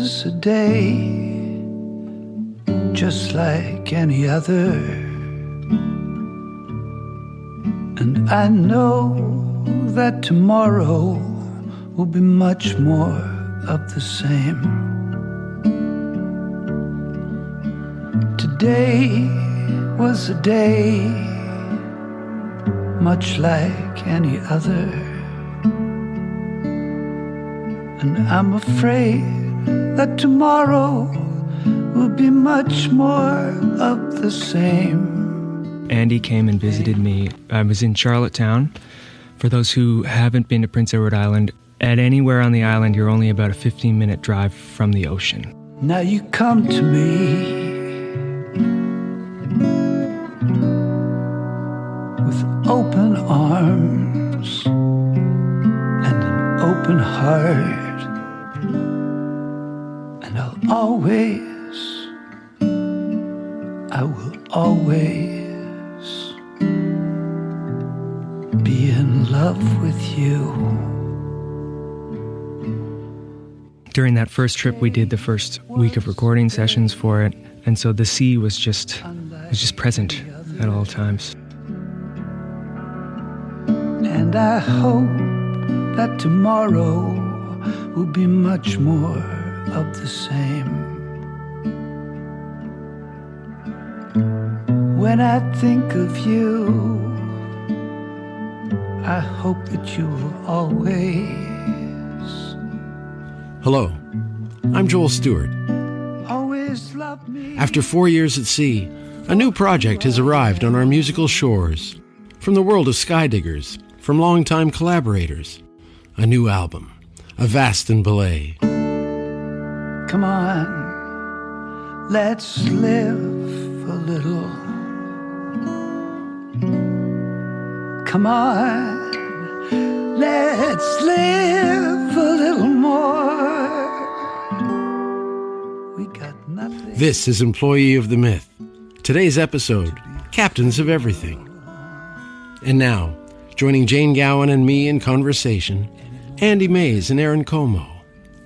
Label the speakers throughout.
Speaker 1: was a day just like any other, and I know that tomorrow will be much more of the same. Today was a day much like any other, and I'm afraid that tomorrow will be much more of the same.
Speaker 2: Andy came and visited me. I was in Charlottetown. For those who haven't been to Prince Edward Island, at anywhere on the island, you're only about a 15-minute drive from the ocean.
Speaker 1: Now you come to me with open arms and an open heart, and I will always be in love with you.
Speaker 2: During that first trip, we did the first week of recording sessions for it, and so the sea was just present at all times.
Speaker 1: And I hope that tomorrow will be much more of the same. When I think of you, I hope that you will always.
Speaker 3: Hello, I'm Joel Stewart.
Speaker 1: Always love me.
Speaker 3: After 4 years at sea, a new project has arrived on our musical shores. From the world of Skydiggers, from longtime collaborators, a new album, Avast and Belay.
Speaker 1: Come on, let's live a little. Come on, let's live a little more. We got nothing.
Speaker 3: This is Employee of the Myth. Today's episode, Captains of Everything. And now, joining Jane Gowan and me in conversation, Andy Maize and Aaron Comeau,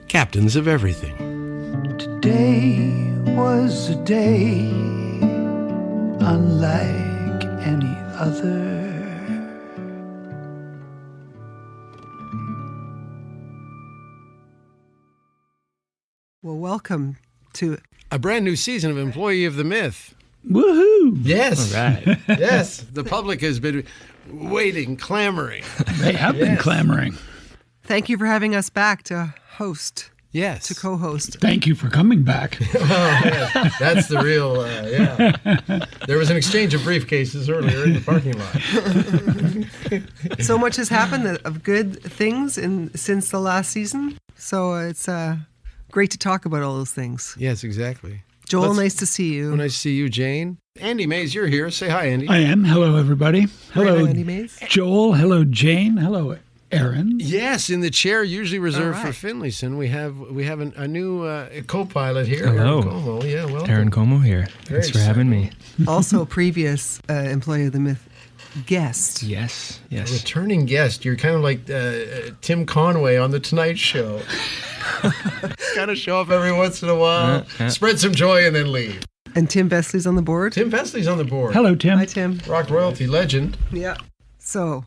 Speaker 3: Captains of Everything.
Speaker 1: Today was a day unlike any other.
Speaker 4: Well, welcome to
Speaker 3: A brand new season of Employee of the Myth.
Speaker 1: Woohoo!
Speaker 3: Yes.
Speaker 2: All right.
Speaker 3: Yes. The public has been waiting, clamoring.
Speaker 5: They have been clamoring.
Speaker 4: Thank you for having us back to host,
Speaker 3: Yes.
Speaker 4: to co-host.
Speaker 5: Thank you for coming back.
Speaker 3: That's the real, There was an exchange of briefcases earlier in the parking lot.
Speaker 4: So much has happened of good things since the last season. So it's great to talk about all those things.
Speaker 3: Yes, exactly.
Speaker 4: Joel, nice to see you.
Speaker 3: Nice to see you, Jane. Andy Maize, you're here. Say hi, Andy.
Speaker 5: I am. Hello, everybody. Hello,
Speaker 4: Andy Maize.
Speaker 5: Joel. Hello, Jane. Hello, Aaron.
Speaker 3: Yes, in the chair usually reserved
Speaker 4: All right.
Speaker 3: for Finlayson, we have a new co-pilot here.
Speaker 2: Hello.
Speaker 3: Aaron Comeau. Yeah, welcome.
Speaker 2: Aaron Comeau here. Thanks for having me.
Speaker 4: Also a previous Employee of the Myth guest.
Speaker 2: Yes,
Speaker 3: A
Speaker 2: yes.
Speaker 3: returning guest. You're kind of like Tim Conway on The Tonight Show. Kind of show up every once in a while, spread some joy, and then leave.
Speaker 4: And Tim Vesley's on the board.
Speaker 3: Tim Vesley's on the board.
Speaker 5: Hello, Tim.
Speaker 4: Hi, Tim.
Speaker 3: Rock royalty legend.
Speaker 4: Yeah. So,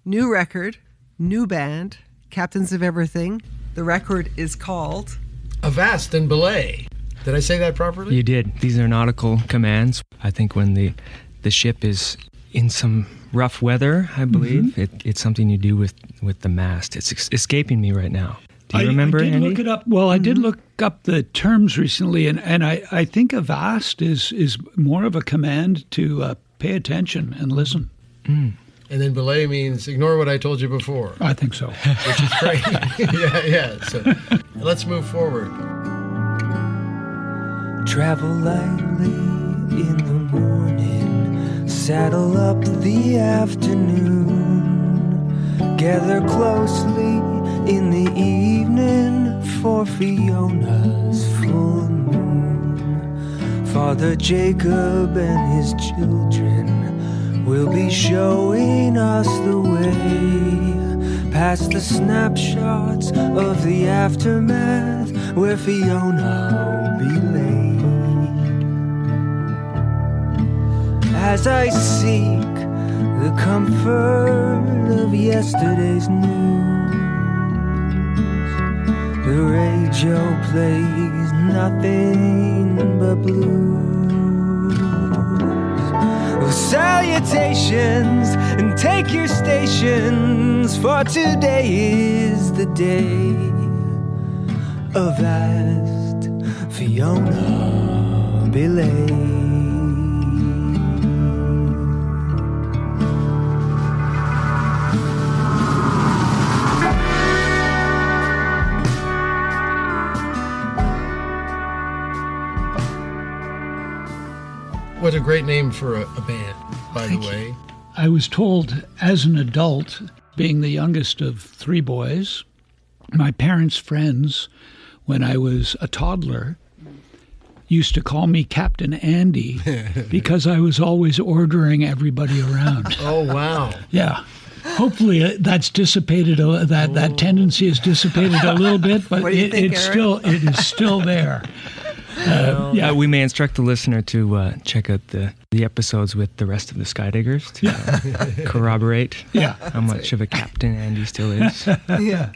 Speaker 4: new record, new band, Captains of Everything. The record is called
Speaker 3: Avast and Belay. Did I say that properly?
Speaker 2: You did. These are nautical commands. I think when the ship is in some rough weather, I believe, it's something you do with the mast. It's escaping me right now. Do you remember,
Speaker 5: I did
Speaker 2: Andy?
Speaker 5: look it up. Well, I did look up the terms recently, and I think Avast is more of a command to pay attention and listen.
Speaker 3: And then belay means ignore what I told you before,
Speaker 5: I think so.
Speaker 3: which is great. yeah. So let's move forward.
Speaker 6: Travel lightly in the morning, saddle up the afternoon, gather closely in the evening for Fiona's full moon. Father Jacob and his children will be showing us the way past the snapshots of the aftermath where Fiona be laid. As I seek the comfort of yesterday's news, the radio plays nothing but blues. Oh, salutations, and take your stations, for today is the day of Avast, Fiona, Belay.
Speaker 3: What a great name for a band, by the way.
Speaker 5: You. I was told as an adult, being the youngest of three boys, my parents' friends, when I was a toddler, used to call me Captain Andy because I was always ordering everybody around.
Speaker 3: Oh, wow.
Speaker 5: Yeah. Hopefully that's dissipated, that tendency has dissipated a little bit, but it is still there.
Speaker 2: We may instruct the listener to check out the episodes with the rest of the Skydiggers to corroborate how much of a Captain Andy still is.
Speaker 3: The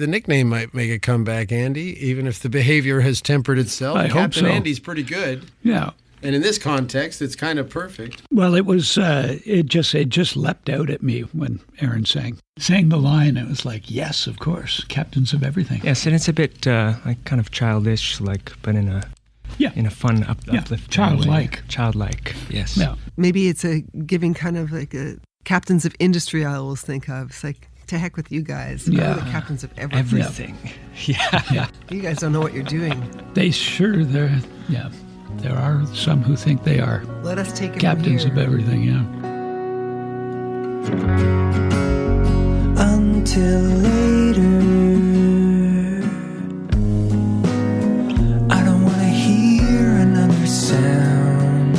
Speaker 3: nickname might make a comeback, Andy, even if the behavior has tempered itself.
Speaker 5: I hope so.
Speaker 3: Andy's pretty good.
Speaker 5: Yeah.
Speaker 3: And in this context, it's kind of perfect.
Speaker 5: Well, it was. It just leapt out at me when Aaron sang the line. It was like, yes, of course, captains of everything.
Speaker 2: Yes, and it's a bit like kind of childish, like, but in a fun, uplifting
Speaker 5: childlike
Speaker 2: way. Childlike, yes.
Speaker 5: Yeah.
Speaker 4: Maybe it's a giving kind of like a captains of industry. I always think of. It's like, to heck with you guys. We're the captains of everything.
Speaker 2: Yeah.
Speaker 4: You guys don't know what you're doing.
Speaker 5: There are some who think they are.
Speaker 4: Let us take it
Speaker 5: captains
Speaker 4: from
Speaker 5: of everything, yeah.
Speaker 6: Until later, I don't want to hear another sound.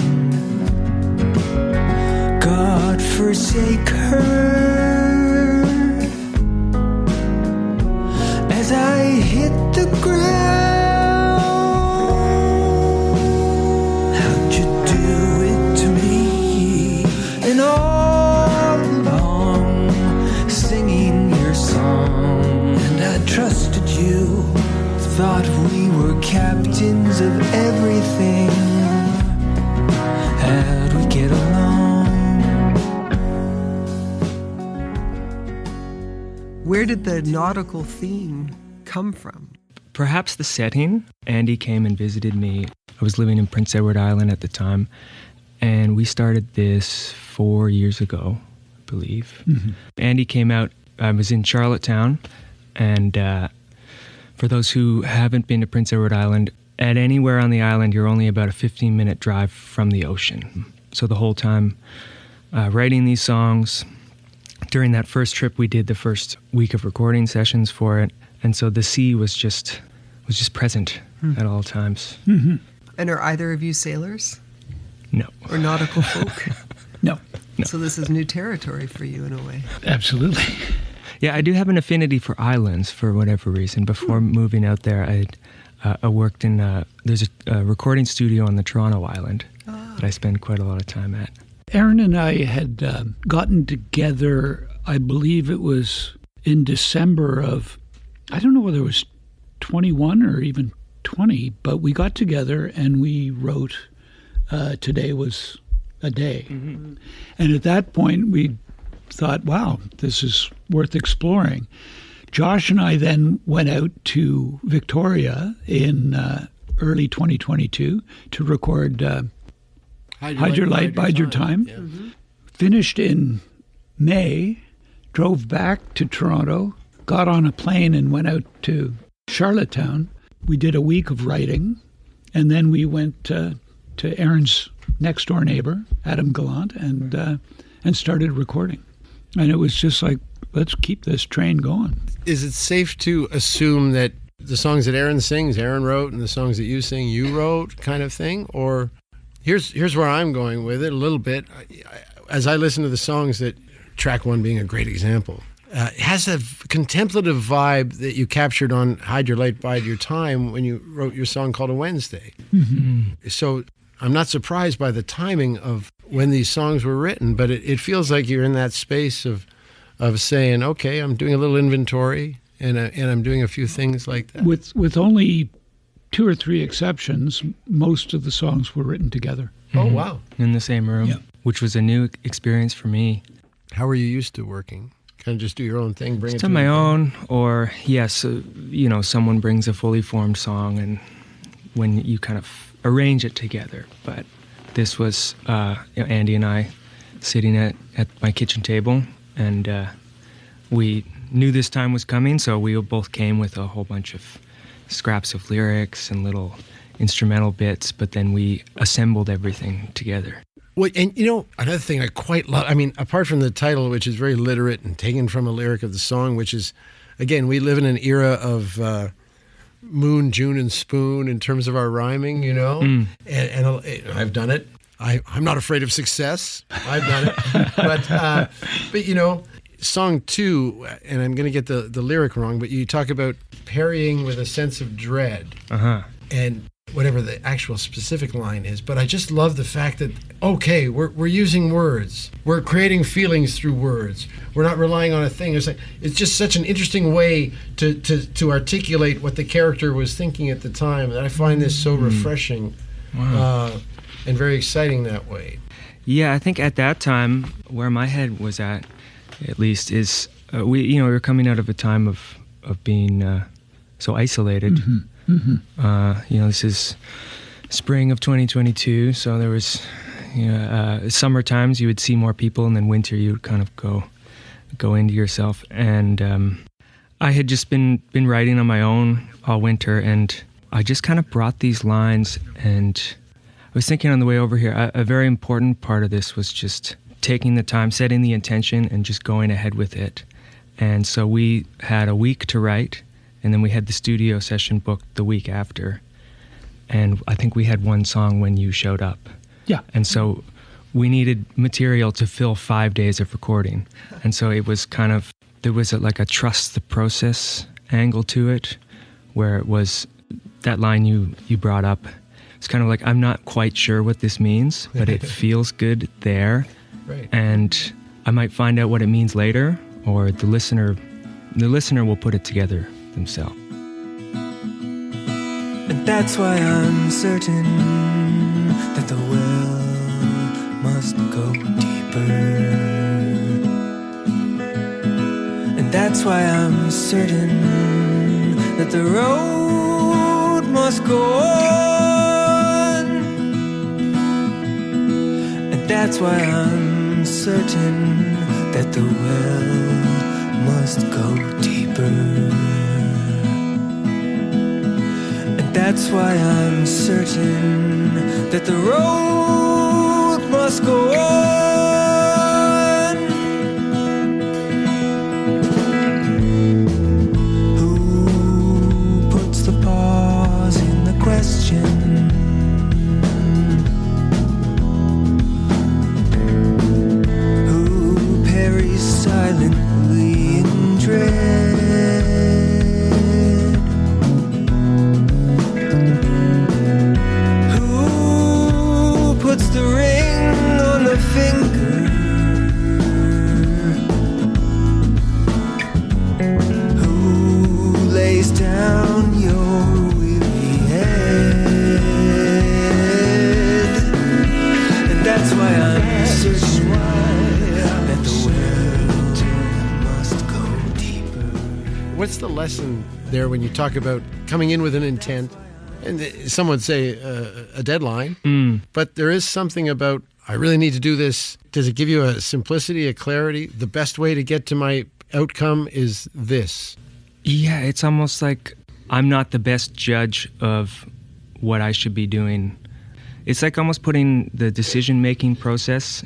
Speaker 6: God forsake her as I hit the ground. And all along, singing your song, and I trusted you, thought we were captains of everything. How'd we get along?
Speaker 4: Where did the nautical theme come from?
Speaker 2: Perhaps the setting. Andy came and visited me. I was living in Prince Edward Island at the time. And we started this 4 years ago, I believe. Mm-hmm. Andy came out. I was in Charlottetown. And for those who haven't been to Prince Edward Island, at anywhere on the island, you're only about a 15-minute drive from the ocean. So the whole time writing these songs, during that first trip, we did the first week of recording sessions for it. And so the sea was just present at all times.
Speaker 5: Mm-hmm.
Speaker 4: And are either of you sailors?
Speaker 2: No.
Speaker 4: Or nautical folk?
Speaker 5: No.
Speaker 4: So this is new territory for you in a way.
Speaker 5: Absolutely.
Speaker 2: Yeah, I do have an affinity for islands for whatever reason. Before moving out there, I worked in, there's a recording studio on the Toronto Island that I spend quite a lot of time at.
Speaker 5: Aaron and I had gotten together, I believe it was in December of, I don't know whether it was 21 or even 20, but we got together and we wrote Today Was a Day. Mm-hmm. And at that point, we thought, wow, this is worth exploring. Josh and I then went out to Victoria in early 2022 to record Hide Your Light, Bide Your Time.
Speaker 3: Yeah. Mm-hmm.
Speaker 5: Finished in May, drove back to Toronto, got on a plane and went out to Charlottetown. We did a week of writing, and then we went to Aaron's next door neighbor, Adam Gallant, and started recording. And it was just like, let's keep this train going.
Speaker 3: Is it safe to assume that the songs that Aaron sings, Aaron wrote, and the songs that you sing, you wrote, kind of thing? Or here's where I'm going with it a little bit. As I listen to the songs that, track one being a great example, has a contemplative vibe that you captured on Hide Your Light, Bide Your Time when you wrote your song called A Wednesday.
Speaker 5: Mm-hmm.
Speaker 3: So I'm not surprised by the timing of when these songs were written, but it feels like you're in that space of saying, okay, I'm doing a little inventory and I'm doing a few things like that.
Speaker 5: With only 2 or 3 exceptions, most of the songs were written together.
Speaker 3: Oh, wow.
Speaker 2: In the same room, which was a new experience for me.
Speaker 3: How were you used to working? Kind of just do your own thing, bring it
Speaker 2: to my own, or yes, someone brings a fully formed song, and when you kind of arrange it together. But this was Andy and I sitting at my kitchen table, and we knew this time was coming, so we both came with a whole bunch of scraps of lyrics and little instrumental bits, but then we assembled everything together.
Speaker 3: Well, and another thing I quite love, I mean, apart from the title, which is very literate and taken from a lyric of the song, which is, again, we live in an era of moon, June, and spoon in terms of our rhyming, and I've done it. I'm not afraid of success. I've done it. But song 2, and I'm going to get the lyric wrong, but you talk about parrying with a sense of dread. And whatever the actual specific line is, but I just love the fact that, okay, we're using words. We're creating feelings through words. We're not relying on a thing. It's just such an interesting way to articulate what the character was thinking at the time, that I find this so refreshing.
Speaker 2: Wow.
Speaker 3: And very exciting that way.
Speaker 2: Yeah, I think at that time, where my head was at least, is we were coming out of a time of being so isolated.
Speaker 5: Mm-hmm. Mm-hmm.
Speaker 2: This is spring of 2022, so there was, summer times you would see more people, and then winter you would kind of go into yourself. And I had just been writing on my own all winter, and I just kind of brought these lines, and I was thinking on the way over here, a very important part of this was just taking the time, setting the intention, and just going ahead with it. And so we had a week to write, and then we had the studio session booked the week after. And I think we had one song when you showed up.
Speaker 5: Yeah.
Speaker 2: And so we needed material to fill 5 days of recording. And so it was kind of, there was like a trust the process angle to it, where it was that line you brought up. It's kind of like, I'm not quite sure what this means, but it feels good there.
Speaker 3: Right.
Speaker 2: And I might find out what it means later, or the listener will put it together themselves.
Speaker 6: And that's why I'm certain that the well must go deeper. And that's why I'm certain that the road must go on. And that's why I'm certain that the well must go deeper. That's why I'm certain that the road must go on. Who puts the pause in the question? Who parries silently in dread? The ring on the finger. Who lays down your weary head? And that's why I'm certain that the well must go deeper.
Speaker 3: What's the lesson there when you talk about coming in with an intent? And some would say a deadline, but there is something about, I really need to do this. Does it give you a simplicity, a clarity? The best way to get to my outcome is this.
Speaker 2: Yeah, it's almost like I'm not the best judge of what I should be doing. It's like almost putting the decision-making process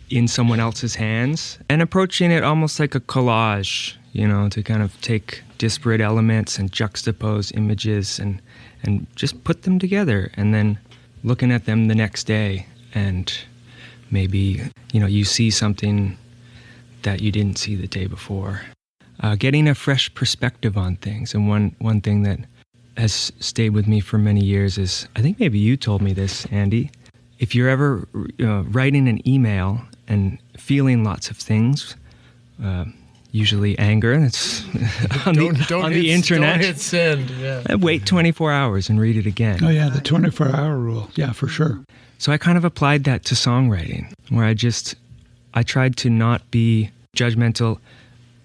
Speaker 2: in someone else's hands and approaching it almost like a collage, to kind of take disparate elements and juxtapose images and just put them together, and then looking at them the next day, and maybe you see something that you didn't see the day before. getting a fresh perspective on things. And one thing that has stayed with me for many years is, I think maybe you told me this, Andy, if you're ever writing an email and feeling lots of things, usually anger, that's on the internet.
Speaker 3: Don't hit send. Yeah.
Speaker 2: Wait 24 hours and read it again.
Speaker 5: Oh, yeah, the 24-hour rule. Yeah, for sure.
Speaker 2: So I kind of applied that to songwriting, where I tried to not be judgmental,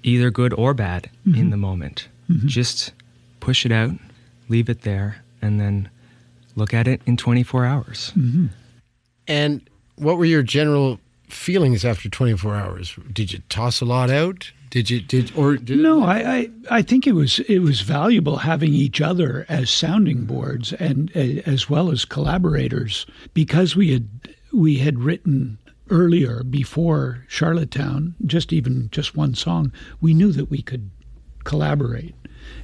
Speaker 2: either good or bad, in the moment. Just push it out, leave it there, and then look at it in 24 hours.
Speaker 3: And what were your general feelings after 24 hours? Did you toss a lot out? No,
Speaker 5: I think it was valuable having each other as sounding boards and as well as collaborators, because we had written earlier, before Charlottetown, just one song. We knew that we could collaborate,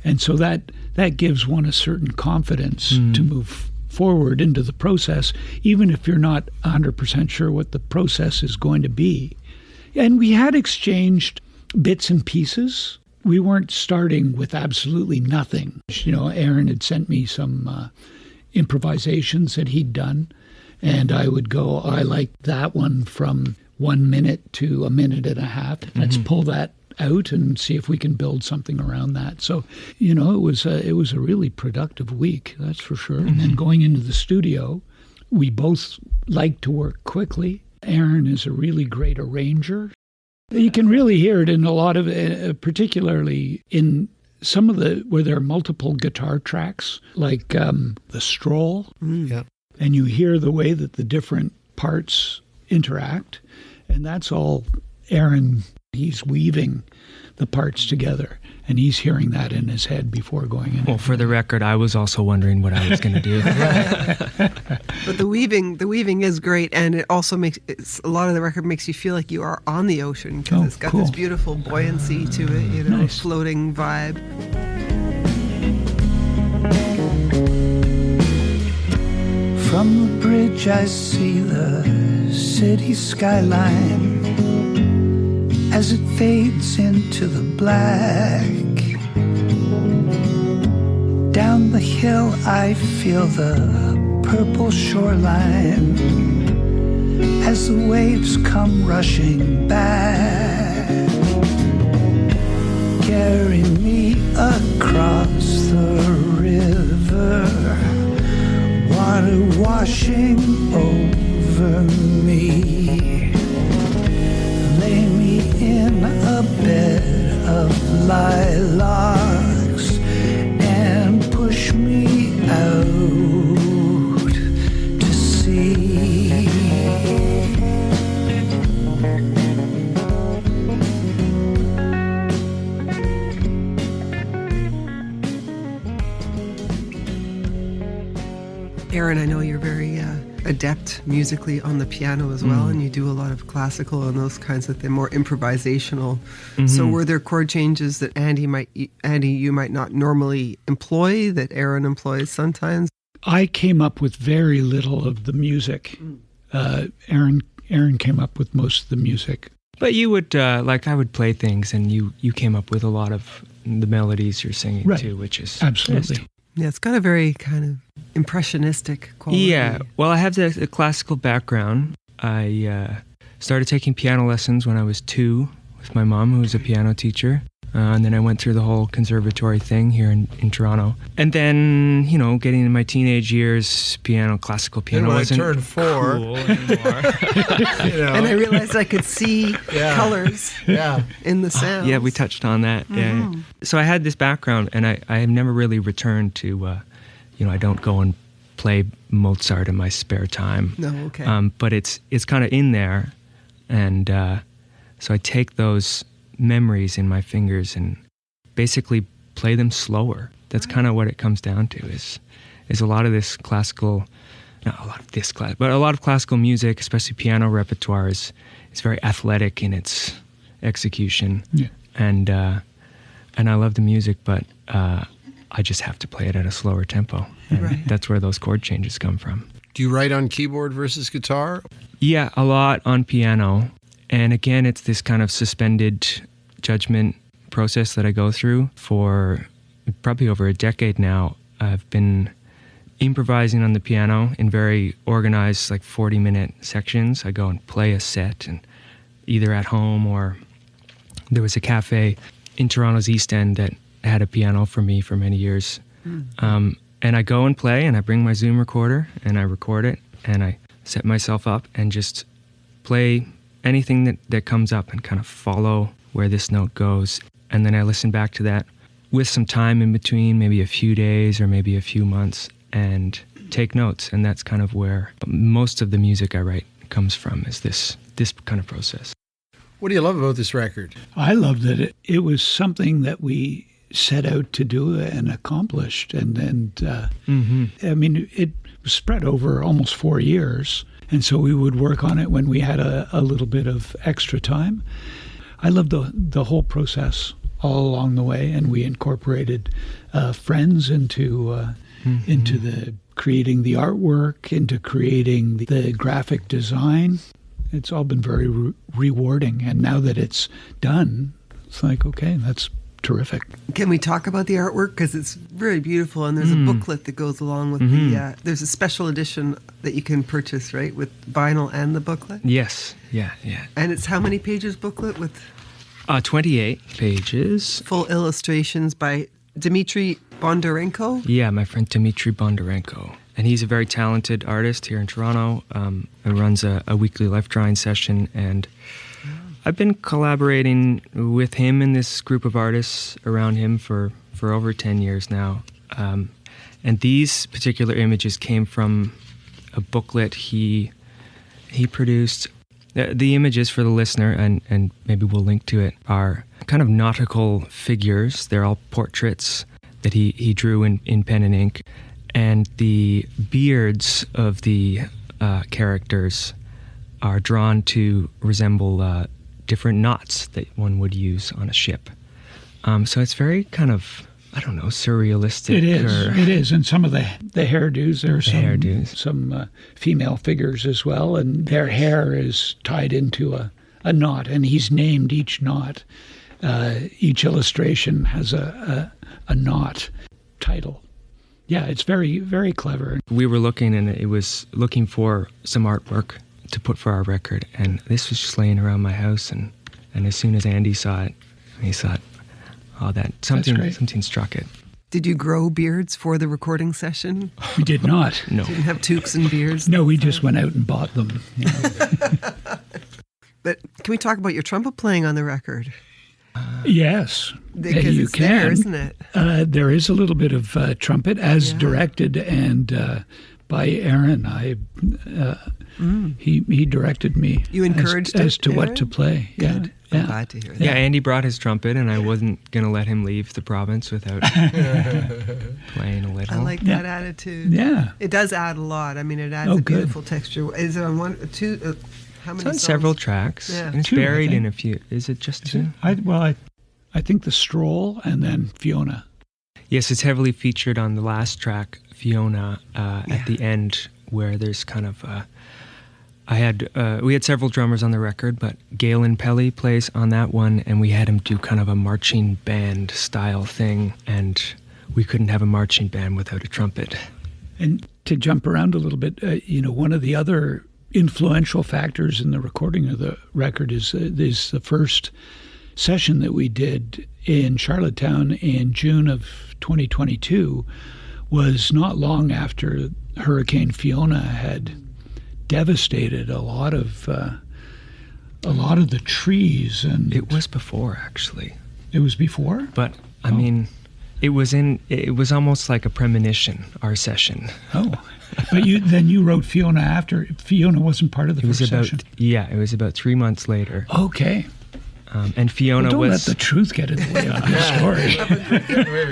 Speaker 5: and so that gives one a certain confidence to move forward into the process, even if you're not 100% sure what the process is going to be. And we had exchanged bits and pieces. We weren't starting with absolutely nothing. Aaron had sent me some improvisations that he'd done, and I would go, I like that one from 1 minute to 1.5 minutes. Let's pull that out and see if we can build something around that. So, it was a really productive week, that's for sure. And then going into the studio, we both like to work quickly. Aaron is a really great arranger. You can really hear it in a lot of, particularly in some of where there are multiple guitar tracks, like The Stroll.
Speaker 3: Yeah.
Speaker 5: And you hear the way that the different parts interact. And that's all Aaron. He's weaving the parts together, and he's hearing that in his head before going in.
Speaker 2: Well, for the record, I was also wondering what I was going to do.
Speaker 4: But the weaving is great, and it also a lot of the record makes you feel like you are on the ocean, because it's got this beautiful buoyancy to it,
Speaker 5: nice.
Speaker 4: Floating vibe.
Speaker 1: From the bridge I see the city skyline as it fades into the black. Down the hill I feel the purple shoreline as the waves come rushing back. Carry me across the river, water washing over me. Lay me in a bed of lilacs and push me out to sea.
Speaker 4: Aaron, I know you're very adept musically on the piano as well, and you do a lot of classical and those kinds of things, more improvisational. So were there chord changes that Andy, you might not normally employ that Aaron employs sometimes?
Speaker 5: I came up with very little of the music. Aaron came up with most of the music.
Speaker 2: But you would, I would play things, and you came up with a lot of the melodies you're singing too, which is
Speaker 5: absolutely.
Speaker 4: Yeah, it's got a very kind of impressionistic quality.
Speaker 2: Yeah, well, I have the classical background. I started taking piano lessons when I was 2 with my mom, who was a piano teacher. And then I went through the whole conservatory thing here in Toronto. And then, getting in my teenage years, classical piano wasn't
Speaker 3: when I turned 4
Speaker 2: cool anymore.
Speaker 4: And I realized I could see colors in the sounds.
Speaker 2: Yeah, we touched on that. Yeah. So I had this background, and I have never really returned to, I don't go and play Mozart in my spare time.
Speaker 4: No, okay.
Speaker 2: But it's kind of in there. And so I take those memories in my fingers and basically play them slower. That's kind of what it comes down to, is a lot of this classical, not a lot of this class, but a lot of classical music, especially piano repertoire, is very athletic in its execution. Yeah. And I love the music, but I just have to play it at a slower tempo. And that's where those chord changes come from.
Speaker 3: Do you write on keyboard versus guitar?
Speaker 2: Yeah, a lot on piano. And again, it's this kind of suspended judgment process that I go through for probably over a decade now. I've been improvising on the piano in very organized, like 40-minute sections. I go and play a set, and either at home, or there was a cafe in Toronto's East End that had a piano for me for many years. And I go and play, and I bring my Zoom recorder, and I record it, and I set myself up and just play anything that comes up and kind of follow where this note goes. And then I listen back to that with some time in between, maybe a few days or maybe a few months, and take notes. And that's kind of where most of the music I write comes from, is this kind of process.
Speaker 3: What do you love about this record?
Speaker 5: I love that it was something that we set out to do and accomplished. I mean, it was spread over almost 4 years. And so we would work on it when we had a little bit of extra time. I love the whole process all along the way. And we incorporated friends into the creating the artwork, into creating the graphic design. It's all been very rewarding. And now that it's done, it's like, okay, that's terrific.
Speaker 4: Can we talk about the artwork? Because it's really beautiful, and there's a booklet that goes along with the... there's a special edition that you can purchase, right, with vinyl and the booklet?
Speaker 2: Yes, yeah.
Speaker 4: And it's how many pages booklet with...
Speaker 2: 28 pages.
Speaker 4: Full illustrations by Dmitry Bondarenko?
Speaker 2: Yeah, my friend Dmitry Bondarenko. And he's a very talented artist here in Toronto, and runs a weekly life drawing session, and I've been collaborating with him and this group of artists around him for over 10 years now. And these particular images came from a booklet he produced. The images, for the listener, and maybe we'll link to it, are kind of nautical figures. They're all portraits that he drew in pen and ink. And the beards of the characters are drawn to resemble different knots that one would use on a ship. So it's very kind of, I don't know, surrealistic.
Speaker 5: It is. And some of the hairdos, there are some female figures as well, and their hair is tied into a knot, and he's named each knot. Each illustration has a knot title. Yeah, it's very, very clever.
Speaker 2: We were looking, and it was looking for some artwork to put for our record, and this was just laying around my house, and as soon as Andy saw it, he thought, oh, something struck it.
Speaker 4: Did you grow beards for the recording session?
Speaker 5: We did not.
Speaker 2: No.
Speaker 4: Didn't have toques and beards?
Speaker 5: No, we just went out and bought them. You know.
Speaker 4: But can we talk about your trumpet playing on the record?
Speaker 5: Yes,
Speaker 4: because
Speaker 5: you
Speaker 4: it's
Speaker 5: can.
Speaker 4: there, isn't it?
Speaker 5: There is a little bit of trumpet, as directed and by Aaron. He directed me.
Speaker 4: You encouraged
Speaker 5: as to
Speaker 4: Aaron?
Speaker 5: What to play.
Speaker 4: Good.
Speaker 5: Yeah,
Speaker 4: I'm glad to hear that.
Speaker 2: Yeah, Andy brought his trumpet, and I wasn't going to let him leave the province without playing a little.
Speaker 4: I like that attitude.
Speaker 5: Yeah,
Speaker 4: it does add a lot. I mean, it adds a beautiful texture. Is it on one, two? How many?
Speaker 2: It's on
Speaker 4: songs?
Speaker 2: several tracks.
Speaker 4: Yeah.
Speaker 2: And it's
Speaker 5: 2,
Speaker 2: buried in a few. Is it just 2?
Speaker 5: I think the Stroll and then Fiona.
Speaker 2: Yes, it's heavily featured on the last track, Fiona, at the end, where there's kind of. We had several drummers on the record, but Galen Pelly plays on that one, and we had him do kind of a marching band style thing, and we couldn't have a marching band without a trumpet. And
Speaker 5: to jump around a little bit, one of the other influential factors in the recording of the record is the first session that we did in Charlottetown in June of 2022 was not long after Hurricane Fiona had devastated a lot of the trees, and
Speaker 2: it was before, actually.
Speaker 5: It was before,
Speaker 2: but I mean, it was almost like a premonition. Our session.
Speaker 5: Oh, but you wrote Fiona after Fiona wasn't part of the first session.
Speaker 2: Yeah, it was about 3 months later.
Speaker 5: Okay.
Speaker 2: And Fiona
Speaker 5: don't let the truth get in the way of your story.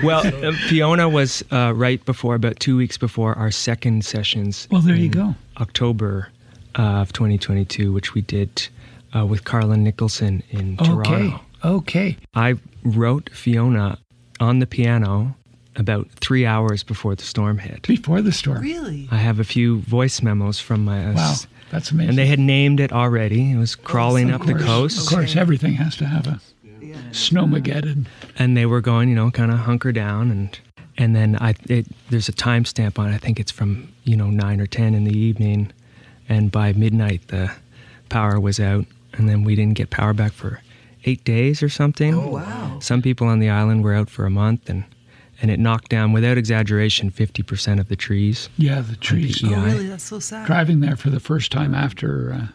Speaker 2: Well, Fiona was right before, about 2 weeks before our second sessions.
Speaker 5: Well, there you go.
Speaker 2: October of 2022, which we did with Carlin Nicholson in Toronto.
Speaker 5: Okay.
Speaker 2: I wrote Fiona on the piano about 3 hours before the storm hit.
Speaker 5: Before the storm?
Speaker 4: Really?
Speaker 2: I have a few voice memos from my...
Speaker 5: Wow. That's amazing.
Speaker 2: And they had named it already. It was crawling up the coast.
Speaker 5: Of course, everything has to have a Snowmageddon.
Speaker 2: And they were going, kind of hunker down, and then there's a timestamp on it. I think it's from 9 or 10 in the evening, and by midnight the power was out, and then we didn't get power back for 8 days or something.
Speaker 4: Oh, wow.
Speaker 2: Some people on the island were out for a month, and it knocked down, without exaggeration, 50% of the trees.
Speaker 5: Yeah, the trees.
Speaker 4: Oh, really? That's so sad.
Speaker 5: Driving there for the first time after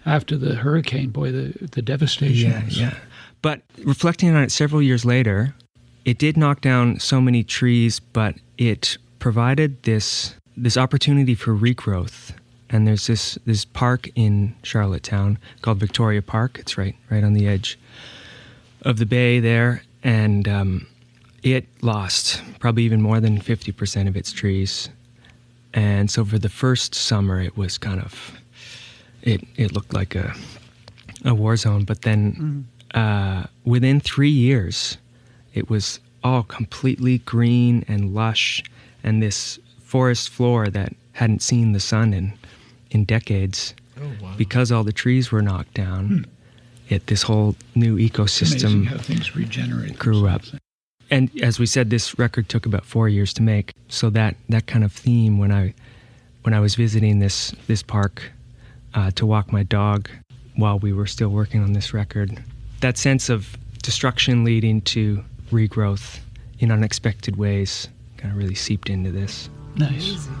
Speaker 5: the hurricane, boy, the devastation.
Speaker 2: Yeah. But reflecting on it several years later, it did knock down so many trees, but it provided this opportunity for regrowth. And there's this park in Charlottetown called Victoria Park. It's right on the edge of the bay there, and it lost probably even more than 50% of its trees. And so for the first summer, it was kind of, it looked like a war zone. But then within 3 years, it was all completely green and lush, and this forest floor that hadn't seen the sun in decades.
Speaker 3: Oh, wow.
Speaker 2: Because all the trees were knocked down, this whole new ecosystem,
Speaker 5: amazing how things regenerate,
Speaker 2: grew up. And as we said, this record took about 4 years to make. So that kind of theme, when I was visiting this park to walk my dog while we were still working on this record, that sense of destruction leading to regrowth in unexpected ways kind of really seeped into this.
Speaker 5: Nice.
Speaker 4: Amazing.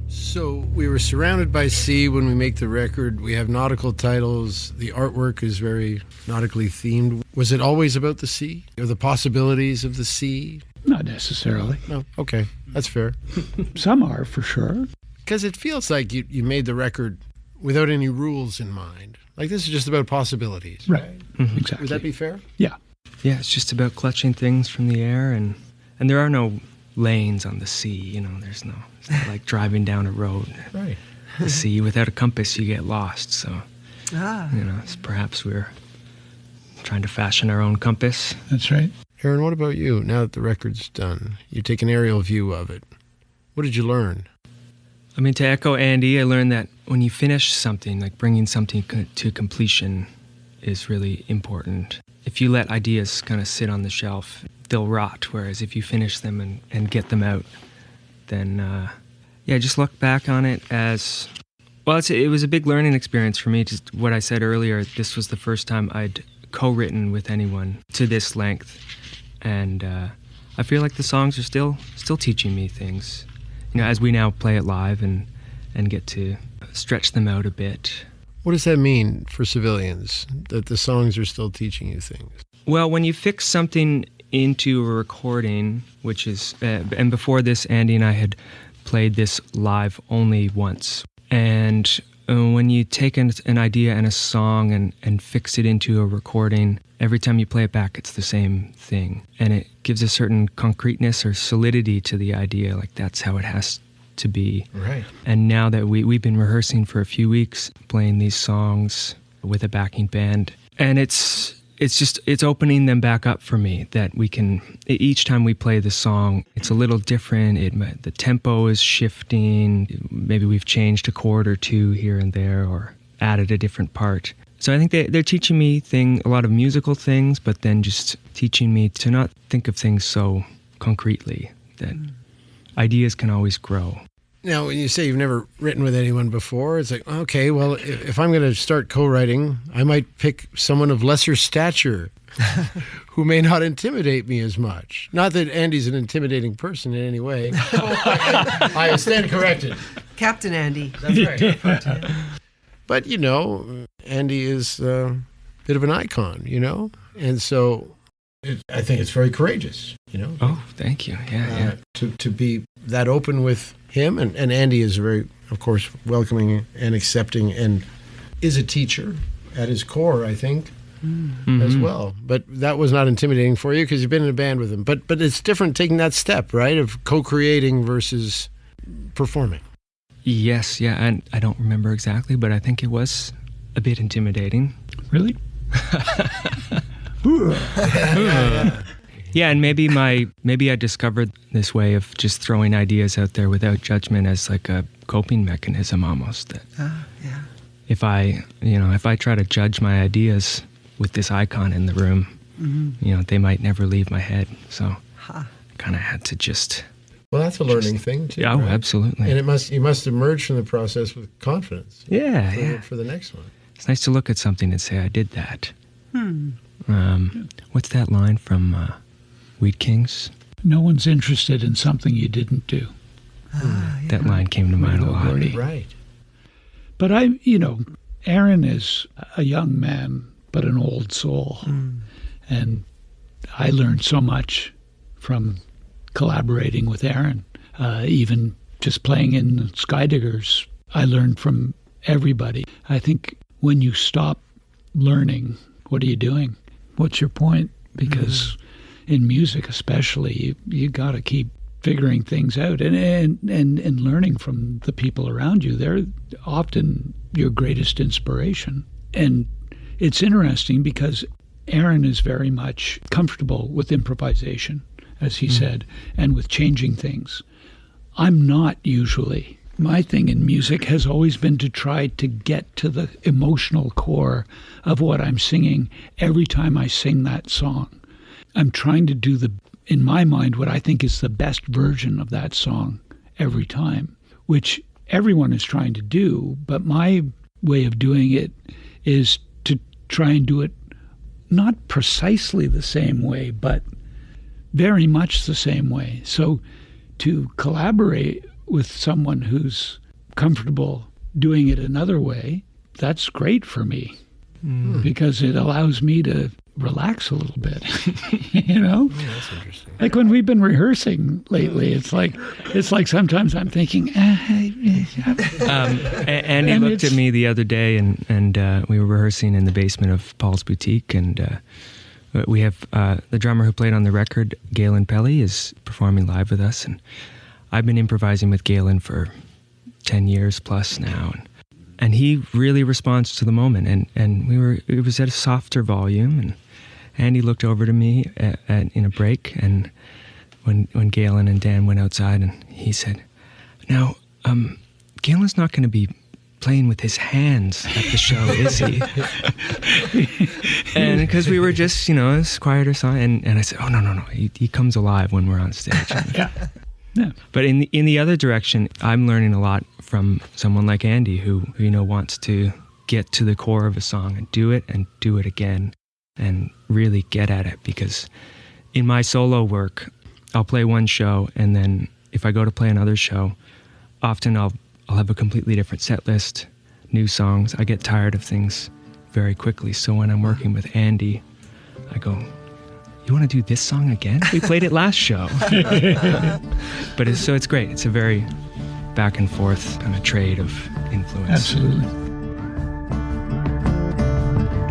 Speaker 3: So we were surrounded by sea when we make the record. We have nautical titles. The artwork is very nautically themed. Was it always about the sea or the possibilities of the sea?
Speaker 5: Not necessarily.
Speaker 3: No, okay, that's fair.
Speaker 5: Some are, for sure.
Speaker 3: Because it feels like you made the record without any rules in mind. Like, this is just about possibilities.
Speaker 5: Right, exactly.
Speaker 3: Would that be fair?
Speaker 5: Yeah.
Speaker 2: Yeah, it's just about clutching things from the air, and there are no lanes on the sea, it's not like driving down a road.
Speaker 3: Right.
Speaker 2: The sea, without a compass, you get lost, so, perhaps we're trying to fashion our own compass.
Speaker 5: That's right.
Speaker 3: Aaron, what about you? Now that the record's done, you take an aerial view of it. What did you learn?
Speaker 2: I mean, to echo Andy, I learned that when you finish something, like bringing something to completion is really important. If you let ideas kind of sit on the shelf, they'll rot, whereas if you finish them and get them out, then, just look back on it as, well, it was a big learning experience for me. Just what I said earlier, this was the first time I'd co-written with anyone to this length, and I feel like the songs are still teaching me things. As we now play it live and get to stretch them out a bit.
Speaker 3: What does that mean for civilians, that the songs are still teaching you things?
Speaker 2: Well, when you fix something into a recording, which is, and before this, Andy and I had played this live only once. And when you take an idea and a song and fix it into a recording, every time you play it back, it's the same thing. And it gives a certain concreteness or solidity to the idea, like that's how it has to be.
Speaker 3: Right.
Speaker 2: And now that we've been rehearsing for a few weeks, playing these songs with a backing band, and it's opening them back up for me, that we can, each time we play the song, it's a little different. The tempo is shifting. Maybe we've changed a chord or two here and there, or added a different part. So I think they're teaching me a lot of musical things, but then just teaching me to not think of things so concretely, that ideas can always grow.
Speaker 3: Now, when you say you've never written with anyone before, it's like, okay, well, if I'm going to start co-writing, I might pick someone of lesser stature who may not intimidate me as much. Not that Andy's an intimidating person in any way. I stand corrected.
Speaker 4: Captain Andy.
Speaker 3: That's right. But, Andy is a bit of an icon, And so I think it's very courageous,
Speaker 2: Oh, thank you. Yeah.
Speaker 3: To be that open with him. And Andy is very, of course, welcoming and accepting, and is a teacher at his core, I think, as well. But that was not intimidating for you because you've been in a band with him. But it's different taking that step, right, of co-creating versus performing.
Speaker 2: Yes, yeah, and I don't remember exactly, but I think it was a bit intimidating.
Speaker 5: Really?
Speaker 2: Yeah, and maybe I discovered this way of just throwing ideas out there without judgment as like a coping mechanism almost. That
Speaker 4: Yeah.
Speaker 2: if I try to judge my ideas with this icon in the room, they might never leave my head. So I kind of had to just.
Speaker 3: Well, that's a learning thing too.
Speaker 2: Yeah,
Speaker 3: right?
Speaker 2: Absolutely.
Speaker 3: And you must emerge from the process with confidence.
Speaker 2: Yeah,
Speaker 3: for the next one.
Speaker 2: It's nice to look at something and say, I did that. What's that line from Wheat Kings?
Speaker 5: No one's interested in something you didn't do.
Speaker 2: That line came to mind a lot.
Speaker 3: Right.
Speaker 5: But Aaron is a young man, but an old soul. And I learned so much from collaborating with Aaron. Even just playing in Skydiggers, I learned from everybody. I think when you stop learning, what are you doing? What's your point? Because in music especially, you got to keep figuring things out and learning from the people around you. They're often your greatest inspiration. And it's interesting because Aaron is very much comfortable with improvisation, as he said, and with changing things. I'm not usually. My thing in music has always been to try to get to the emotional core of what I'm singing every time I sing that song. I'm trying to do in my mind, what I think is the best version of that song every time, which everyone is trying to do, but my way of doing it is to try and do it not precisely the same way, but very much the same way. So to collaborate with someone who's comfortable doing it another way, that's great for me because it allows me to relax a little bit,
Speaker 3: Oh, that's interesting.
Speaker 5: Like when we've been rehearsing lately, it's like sometimes I'm thinking,
Speaker 2: Andy looked at me the other day, and we were rehearsing in the basement of Paul's Boutique, and we have the drummer who played on the record, Galen Pelly, is performing live with us, and I've been improvising with Galen for 10 years plus now, and he really responds to the moment, and it was at a softer volume, and Andy looked over to me in a break, and when Galen and Dan went outside, and he said, "Now, Galen's not going to be playing with his hands at the show, is he?" And because we were just, it's quieter song, and I said, "Oh no, he comes alive when we're on stage."
Speaker 5: Yeah.
Speaker 2: But in the other direction, I'm learning a lot from someone like Andy, who wants to get to the core of a song and do it again, and really get at it. Because in my solo work, I'll play one show, and then if I go to play another show, often I'll have a completely different set list, new songs. I get tired of things very quickly. So when I'm working with Andy, I go, "You want to do this song again? We played it last show." But it's great. It's a very back and forth kind of trade of influence.
Speaker 5: Absolutely.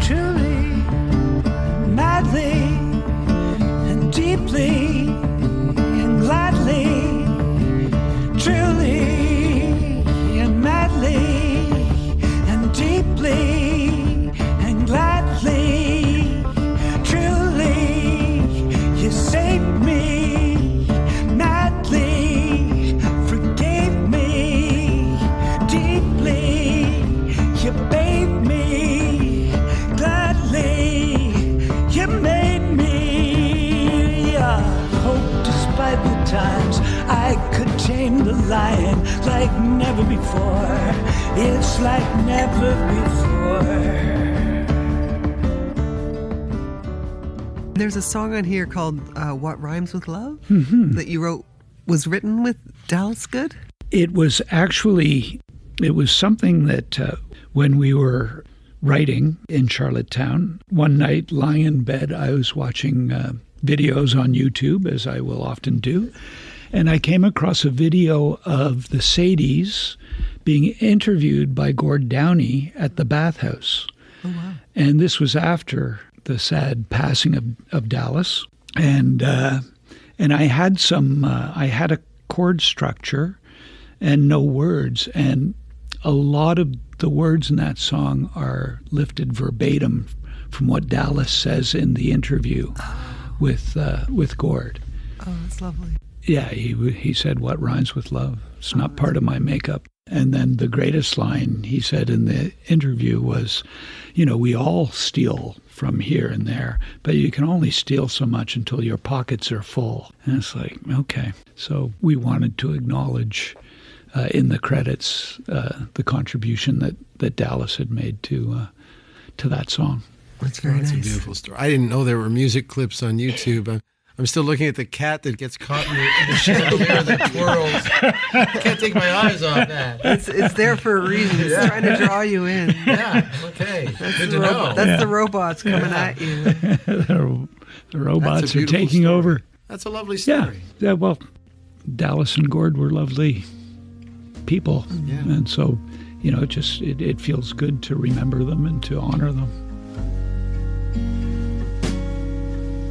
Speaker 1: Truly, madly, and deeply, and gladly, truly. Sometimes I could tame the lion like never before. It's like never before.
Speaker 4: There's a song on here called What Rhymes with Love that you wrote, was written with Dallas Good?
Speaker 5: It was something that when we were writing in Charlottetown, one night lying in bed, I was watching videos on YouTube, as I will often do, and I came across a video of the Sadies being interviewed by Gord Downey at the bathhouse.
Speaker 4: Oh, wow.
Speaker 5: And this was after the sad passing of Dallas. And I had I had a chord structure and no words. And a lot of the words in that song are lifted verbatim from what Dallas says in the interview with Gord.
Speaker 4: Oh, that's lovely.
Speaker 5: Yeah, he said, "What rhymes with love? It's not part of my makeup." And then the greatest line he said in the interview was, we all steal from here and there, but you can only steal so much until your pockets are full. And it's like, okay. So we wanted to acknowledge in the credits the contribution that Dallas had made to that song.
Speaker 4: That's very nice.
Speaker 3: That's a beautiful story. I didn't know there were music clips on YouTube. I'm still looking at the cat that gets caught in the chandelier that twirls. I can't take my eyes off that.
Speaker 4: It's there for a reason. It's trying to draw you in.
Speaker 3: Yeah, okay. Good to know.
Speaker 4: That's the robots coming at you.
Speaker 5: The robots are taking
Speaker 3: story.
Speaker 5: over.
Speaker 3: That's a lovely story.
Speaker 5: Yeah, well, Dallas and Gord were lovely people.
Speaker 3: Yeah.
Speaker 5: And so, it feels good to remember them and to honor them.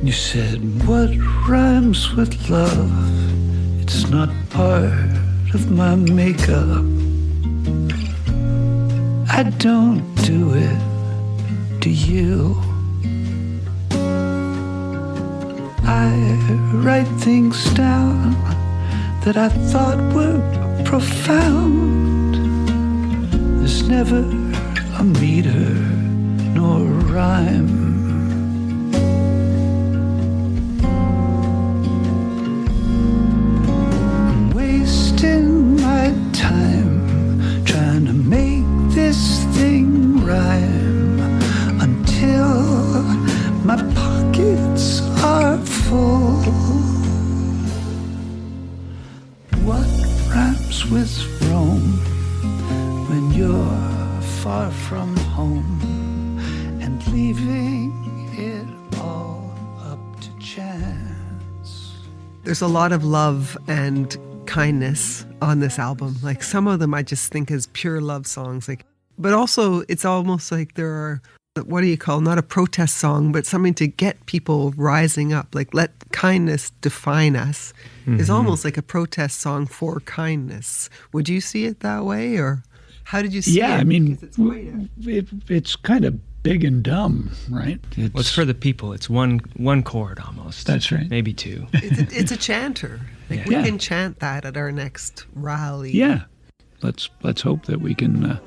Speaker 1: You said, what rhymes with love? It's not part of my makeup. I don't do it, do you? I write things down that I thought were profound. There's never a meter nor a rhyme. Wasting my time trying to make this thing rhyme until my pockets are full. What rhymes with Rome when you're far from home and leaving it all up to chance?
Speaker 4: There's a lot of love and kindness on this album. Like some of them I just think as pure love songs, but also it's almost like there are, what do you call, not a protest song, but something to get people rising up, like let kindness define us. Is almost like a protest song for kindness. Would you see it that way, or how did you see it?
Speaker 5: Yeah, I mean,
Speaker 4: Because
Speaker 5: it's kind of big and dumb, right?
Speaker 2: It's for the people. It's one chord almost.
Speaker 5: That's right.
Speaker 2: Maybe two.
Speaker 4: it's a chanter. Like we
Speaker 5: Yeah.
Speaker 4: can chant that at our next rally.
Speaker 5: Yeah. Let's hope that we can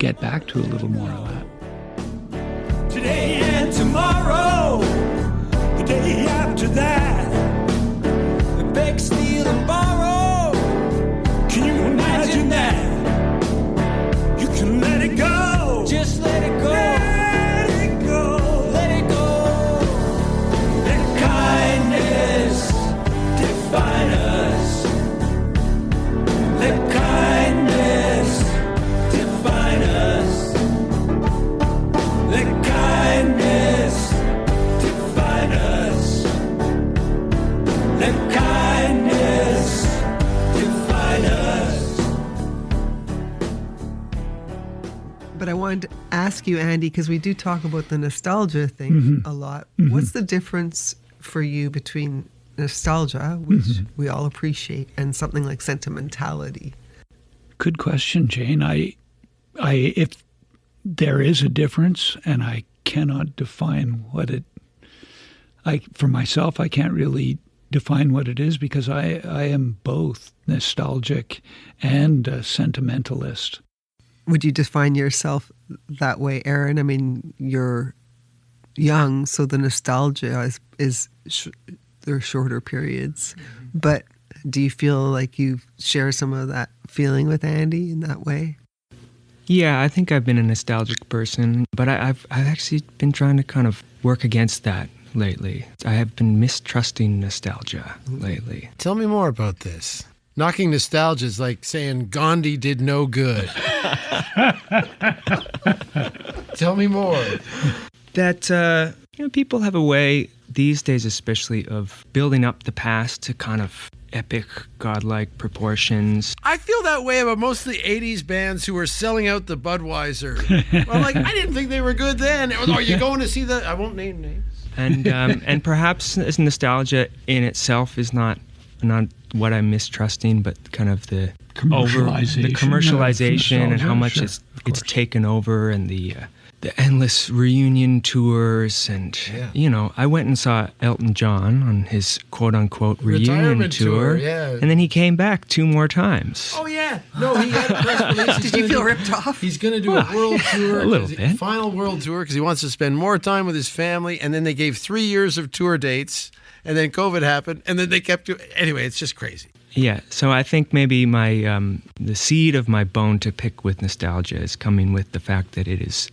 Speaker 5: get back to a little more of that.
Speaker 1: Today and tomorrow, the day after that,
Speaker 6: We beg, steal, and borrow.
Speaker 1: can you imagine that? You can let it go.
Speaker 6: Just let it go.
Speaker 1: Let it go.
Speaker 6: Let it go.
Speaker 1: Let kindness define us. Let kindness define us. Let kindness define us. Let kindness define us.
Speaker 4: But I wanted to ask you, Andy, because we do talk about the nostalgia thing a lot. What's the difference for you between nostalgia, which we all appreciate, and something like sentimentality?
Speaker 5: Good question, Jane. If there is a difference, and I cannot define what it. For myself, I can't really define what it is because I am both nostalgic and a sentimentalist.
Speaker 4: Would you define yourself that way, Aaron? I mean, you're young, so the nostalgia is there are shorter periods. But Do you feel like you share some of that feeling with Andy in that way?
Speaker 2: Yeah, I think I've been a nostalgic person, but I've actually been trying to kind of work against that lately. I have been mistrusting nostalgia lately.
Speaker 3: Tell me more about this. Knocking nostalgia is like saying Gandhi did no good. Tell me more.
Speaker 2: That, people have a way these days especially of building up the past to kind of epic, godlike proportions.
Speaker 3: I feel that way about most of the 80s bands who were selling out the Budweiser. I'm like, I didn't think they were good then. Are you going to see the... I won't name names.
Speaker 2: And perhaps nostalgia in itself is not what I'm mistrusting, but kind of the commercialization and how much it's taken over, and the endless reunion tours, and I went and saw Elton John on his quote-unquote reunion tour, and then he came back 2 more times.
Speaker 3: Oh yeah, no, he had a press release.
Speaker 4: Did you feel ripped off?
Speaker 3: He's going to do a world tour,
Speaker 2: a little bit,
Speaker 3: final world tour, because he wants to spend more time with his family. And then they gave 3 years of tour dates, and then COVID happened, and then they kept doing. Anyway, it's just crazy.
Speaker 2: Yeah, so I think maybe my the seed of my bone to pick with nostalgia is coming with the fact that it is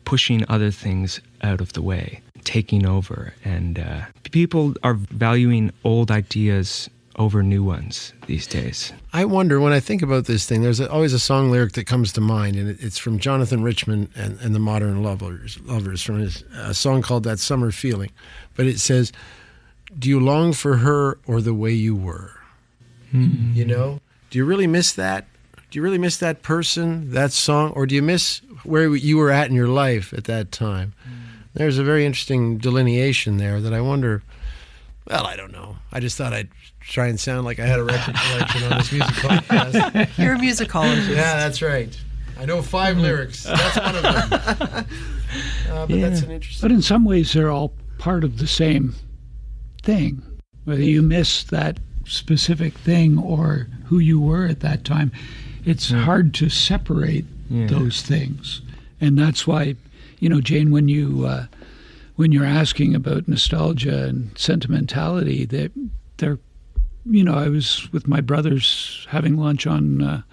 Speaker 2: pushing other things out of the way, taking over, and people are valuing old ideas over new ones these days.
Speaker 3: I wonder, when I think about this thing, there's always a song lyric that comes to mind, and it's from Jonathan Richman and the Modern Lovers from his song called That Summer Feeling. But it says, do you long for her or the way you were? Mm-hmm. You know? Do you really miss that? Do you really miss that person, that song, or do you miss where you were at in your life at that time? There's a very interesting delineation there that I wonder, well, I don't know. I just thought I'd try and sound like I had a record collection on this music podcast.
Speaker 4: You're a musicologist.
Speaker 3: Yeah, that's right. I know 5 lyrics. That's one of them. But that's an interesting...
Speaker 5: But in some ways, they're all part of the same thing. Whether you miss that specific thing or who you were at that time, it's hard to separate those things. And that's why, Jane, when you're asking about nostalgia and sentimentality, they're I was with my brothers having lunch on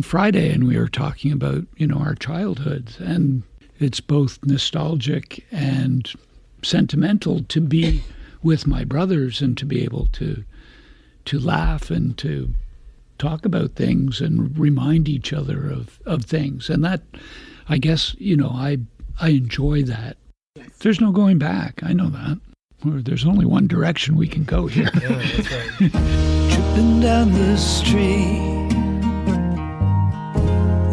Speaker 5: Friday, and we were talking about, our childhoods, and it's both nostalgic and sentimental to be with my brothers and to be able to laugh and to talk about things and remind each other of things. And that, I guess, I enjoy that. There's no going back. I know that. There's only one direction we can go here.
Speaker 3: Yeah, that's right.
Speaker 1: Tripping down the street,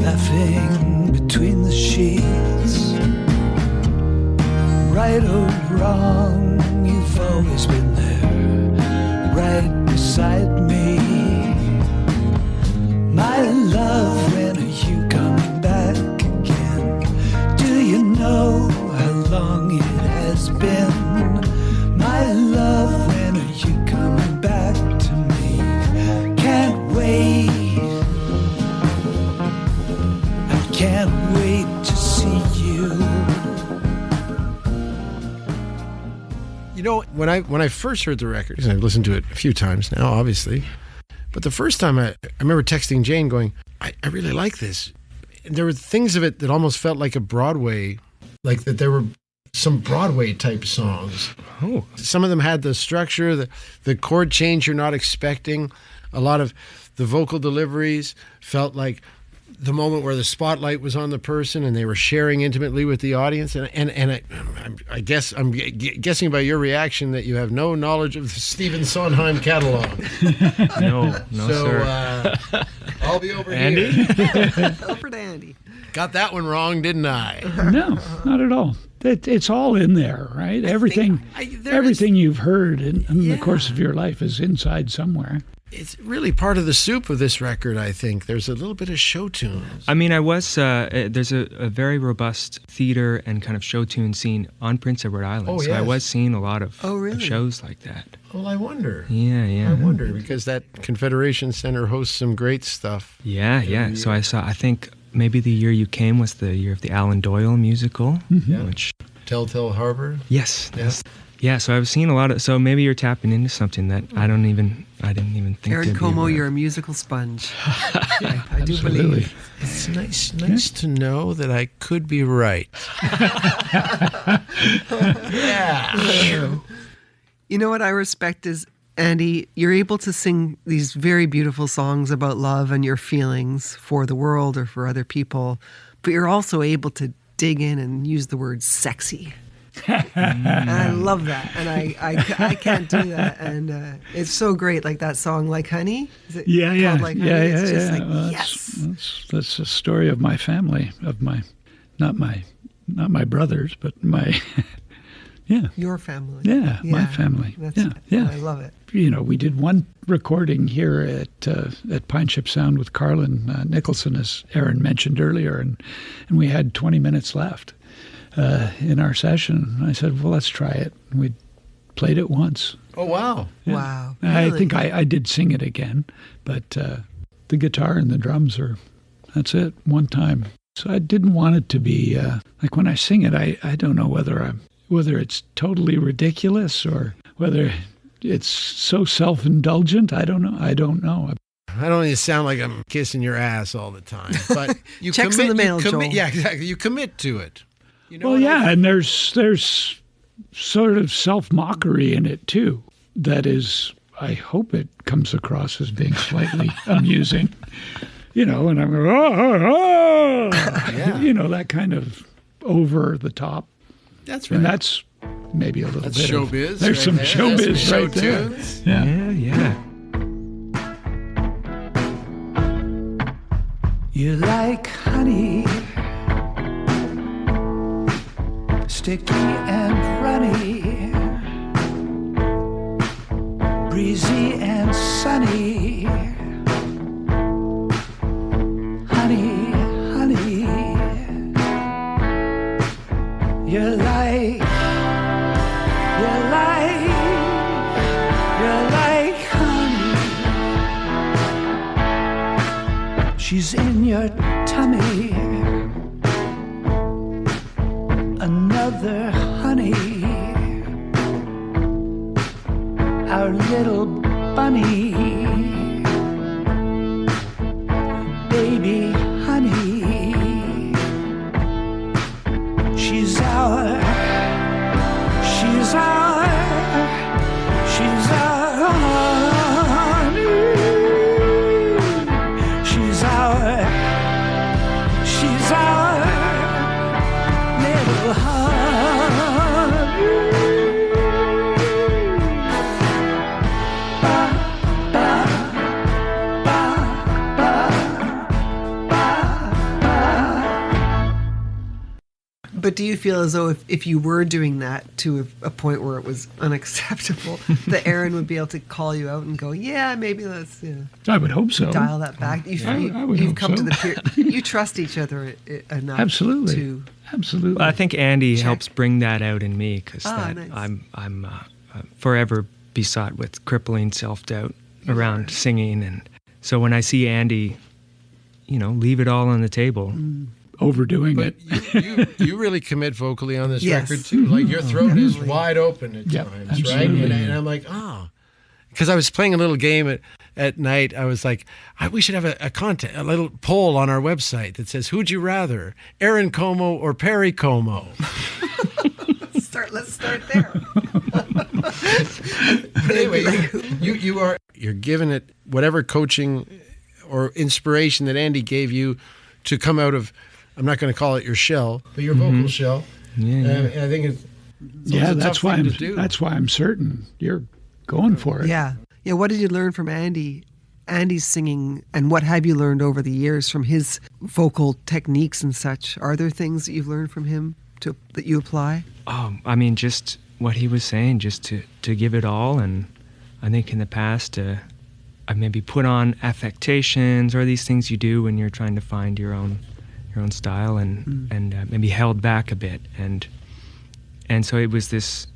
Speaker 1: laughing between the sheets. Right or wrong, you've always been there, right beside me. My love, when are you coming back again? Do you know how long it has been? My love, when are you coming back to me? Can't wait. I can't wait to see you.
Speaker 3: When I first heard the record, and I've listened to it a few times now, obviously, but the first time I remember texting Jane going, I really like this. And there were things of it that almost felt like a Broadway, like that there were some Broadway type songs.
Speaker 2: Oh.
Speaker 3: Some of them had the structure, the chord change you're not expecting. A lot of the vocal deliveries felt like the moment where the spotlight was on the person and they were sharing intimately with the audience. And I guess I'm guessing by your reaction that you have no knowledge of the Stephen Sondheim catalog.
Speaker 2: No,
Speaker 3: So,
Speaker 2: sir.
Speaker 3: I'll be over
Speaker 2: Andy?
Speaker 3: here.
Speaker 4: Over to Andy.
Speaker 3: Got that one wrong, didn't I?
Speaker 5: No, not at all. It's all in there, right? Everything you've heard in the course of your life is inside somewhere.
Speaker 3: It's really part of the soup of this record, I think. There's a little bit of show tunes.
Speaker 2: I mean, there's a very robust theater and kind of show tune scene on Prince Edward Island.
Speaker 3: Oh,
Speaker 2: so
Speaker 3: yes.
Speaker 2: I was seeing a lot of,
Speaker 4: really?
Speaker 2: of shows like that.
Speaker 3: Well, I wonder.
Speaker 2: Yeah.
Speaker 3: I wonder, because that Confederation Center hosts some great stuff.
Speaker 2: Yeah. So I think maybe the year you came was the year of the Alan Doyle musical, which...
Speaker 3: Telltale Harbor?
Speaker 2: Yes. Yeah, so I've seen a lot of. So maybe you're tapping into something that I didn't even think.
Speaker 4: Aaron
Speaker 2: to be
Speaker 4: Comeau,
Speaker 2: aware
Speaker 4: you're
Speaker 2: of.
Speaker 4: a musical sponge. I do
Speaker 5: Absolutely.
Speaker 4: believe.
Speaker 3: It's nice to know that I could be right. Yeah.
Speaker 4: You know what I respect is, Andy, you're able to sing these very beautiful songs about love and your feelings for the world or for other people, but you're also able to dig in and use the word sexy. And I love that. And I can't do that. And it's so great. Like that song, Like Honey. Is it called Like Honey? It's just like,
Speaker 5: Well,
Speaker 4: yes.
Speaker 5: That's a story of my family, of not my brothers, but my
Speaker 4: Your family.
Speaker 5: Yeah, my family. Yeah.
Speaker 4: I love it.
Speaker 5: You know, we did one recording here at Pine Ship Sound with Carlin Nicholson, as Aaron mentioned earlier, and we had 20 minutes left in our session. I said, well, let's try it. And we played it once.
Speaker 3: Oh, wow.
Speaker 5: Yeah.
Speaker 4: Wow.
Speaker 5: I
Speaker 4: Really?
Speaker 5: think I did sing it again, but the guitar and the drums that's it, one time. So I didn't want it to be, like when I sing it, I don't know whether it's totally ridiculous or whether it's so self-indulgent. I don't know. I don't
Speaker 3: I don't even sound like I'm kissing your ass all the time, but you
Speaker 4: Checks in the mail, Joel.
Speaker 3: Yeah, exactly. You commit to it. You know
Speaker 5: Well,
Speaker 3: what I
Speaker 5: yeah,
Speaker 3: mean?
Speaker 5: and there's sort of self-mockery in it too. That is, I hope it comes across as being slightly amusing. You know, and I'm going, oh.
Speaker 3: Yeah.
Speaker 5: You know, that kind of over the top.
Speaker 3: That's right.
Speaker 5: And that's maybe a little
Speaker 3: That's
Speaker 5: bit of-
Speaker 3: showbiz.
Speaker 5: There's some
Speaker 3: That's
Speaker 5: showbiz
Speaker 3: some
Speaker 5: right
Speaker 3: show
Speaker 5: there.
Speaker 3: tunes.
Speaker 5: Yeah.
Speaker 2: Yeah.
Speaker 1: You're like honey, sticky and runny, breezy and sunny. Honey, honey, you're like honey. She's in your tummy, another honey, our little bunny, baby honey. She's our honey. She's our little honey. Ba, ba, ba, ba, ba, ba.
Speaker 4: But do you feel as though if you were doing that to a point where it was unacceptable, that Aaron would be able to call you out and go, yeah, maybe let's
Speaker 5: I would hope so.
Speaker 4: dial that back?
Speaker 5: I would
Speaker 4: You've
Speaker 5: hope
Speaker 4: come to
Speaker 5: so.
Speaker 4: the you trust each other enough
Speaker 5: Absolutely.
Speaker 4: to
Speaker 5: Absolutely.
Speaker 2: Well, I think Andy
Speaker 4: Check.
Speaker 2: helps bring that out in me because
Speaker 4: nice.
Speaker 2: I'm forever besought with crippling self-doubt around singing, and so when I see Andy, leave it all on the table.
Speaker 5: Overdoing
Speaker 3: But
Speaker 5: it.
Speaker 3: you really commit vocally on this
Speaker 4: Yes.
Speaker 3: record too. Like your throat is
Speaker 4: Definitely.
Speaker 3: wide open at
Speaker 5: Yeah,
Speaker 3: times,
Speaker 5: absolutely.
Speaker 3: right? And I'm like, because I was playing a little game at night. I was like, we should have a little poll on our website that says, who'd you rather, Aaron Comeau or Perry Comeau?
Speaker 4: let's start there.
Speaker 3: But anyway, you're giving it whatever coaching or inspiration that Andy gave you to come out of. I'm not going to call it your shell, but your vocal shell.
Speaker 2: Yeah.
Speaker 3: And I think it's
Speaker 5: Yeah,
Speaker 3: a
Speaker 5: that's
Speaker 3: tough
Speaker 5: why
Speaker 3: thing
Speaker 5: I'm.
Speaker 3: to do.
Speaker 5: That's why I'm certain you're going for it.
Speaker 4: Yeah. What did you learn from Andy? Andy's singing, and what have you learned over the years from his vocal techniques and such? Are there things that you've learned from him that you apply?
Speaker 2: I mean, just what he was saying, just to give it all. And I think in the past, I maybe put on affectations or these things you do when you're trying to find your own style, and maybe held back a bit. And so it was this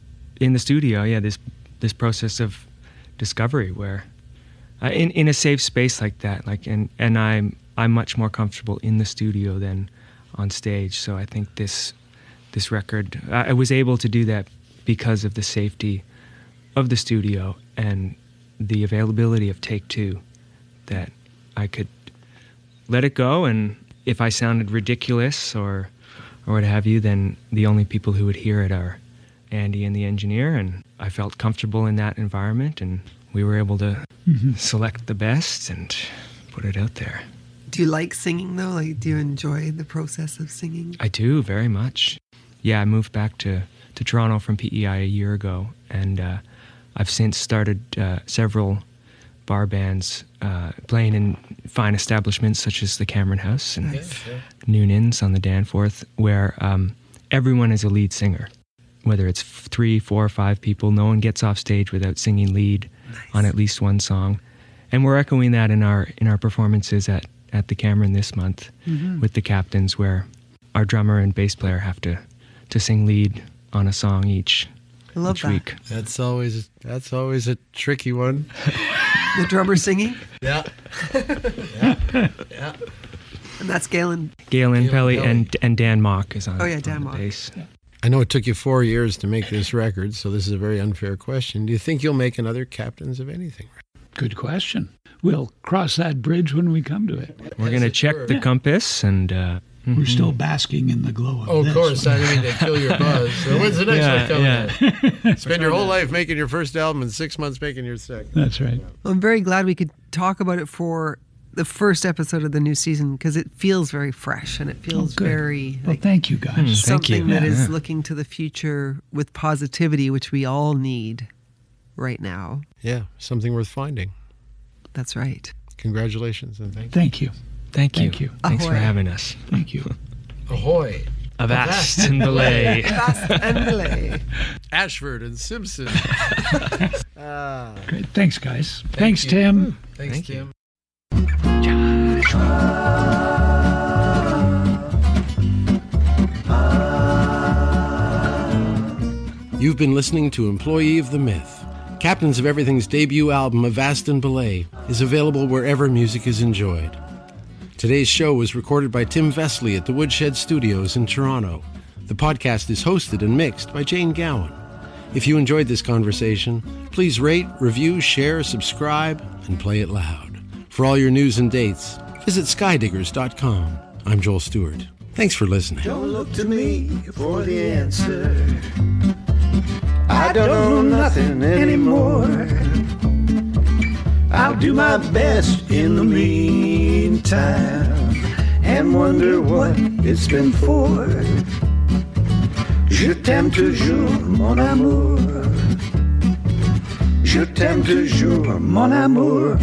Speaker 2: in the studio, this process of discovery where in a safe space like that, and I'm much more comfortable in the studio than on stage. So I think this record, I was able to do that because of the safety of the studio and the availability of take two, that I could let it go, and if I sounded ridiculous or what have you, then the only people who would hear it are Andy and the engineer, and I felt comfortable in that environment, and we were able to select the best and put it out there.
Speaker 4: Do you like singing, though? Like, do you enjoy the process of singing?
Speaker 2: I do, very much. Yeah, I moved back to Toronto from PEI a year ago, and I've since started several bar bands playing in fine establishments such as the Cameron House and Noonan's on the Danforth, where everyone is a lead singer. Whether it's 3, 4, 5 people, no one gets off stage without singing lead on at least one song. And we're echoing that in our performances at the Cameron this month with the Captains, where our drummer and bass player have to sing lead on a song each.
Speaker 4: I love that.
Speaker 2: Week.
Speaker 3: That's always a tricky one.
Speaker 4: The drummer singing?
Speaker 3: Yeah.
Speaker 4: And that's Galen.
Speaker 2: Galen Pelly and Dan Mock is on,
Speaker 4: Dan
Speaker 2: on the
Speaker 4: Mock.
Speaker 2: bass.
Speaker 4: Yeah.
Speaker 3: I know it took you 4 years to make this record, so this is a very unfair question. Do you think you'll make another Captains of Anything?
Speaker 5: Good question. We'll cross that bridge when we come to it.
Speaker 2: We're going to check the compass, and
Speaker 5: we're still basking in the glow of
Speaker 3: Oh, of
Speaker 5: this
Speaker 3: course.
Speaker 5: one.
Speaker 3: I didn't mean to kill your buzz. So when's the next one coming out? Spend your whole life making your first album and 6 months making your second.
Speaker 5: That's right.
Speaker 4: Well, I'm very glad we could talk about it for the first episode of the new season, because it feels very fresh and it feels very
Speaker 5: Well, thank you, guys.
Speaker 2: Thank you.
Speaker 4: something that is
Speaker 2: Yeah.
Speaker 4: looking to the future with positivity, which we all need right now.
Speaker 3: Yeah, something worth finding.
Speaker 4: That's right.
Speaker 3: Congratulations and thank you.
Speaker 5: Thank you.
Speaker 2: Thank you. Thanks for
Speaker 4: Ahoy.
Speaker 2: having us.
Speaker 5: Thank you.
Speaker 3: Ahoy!
Speaker 2: Avast and Belay.
Speaker 4: Avast and Belay.
Speaker 3: Ashford and Simpson.
Speaker 5: Great. Thanks, guys. Thanks, Tim.
Speaker 3: Thanks,
Speaker 2: Thank
Speaker 3: Tim. You've been listening to Employee of the Myth. Captains of Everything's debut album, Avast and Belay, is available wherever music is enjoyed. Today's show was recorded by Tim Vesley at the Woodshed Studios in Toronto. The podcast is hosted and mixed by Jane Gowan. If you enjoyed this conversation, please rate, review, share, subscribe, and play it loud. For all your news and dates, visit skydiggers.com. I'm Joel Stewart. Thanks for listening.
Speaker 1: Don't look to me for the answer. I don't know nothing anymore. I'll do my best in the meantime and wonder what it's been for. Je t'aime toujours, mon amour. Je t'aime toujours, mon amour.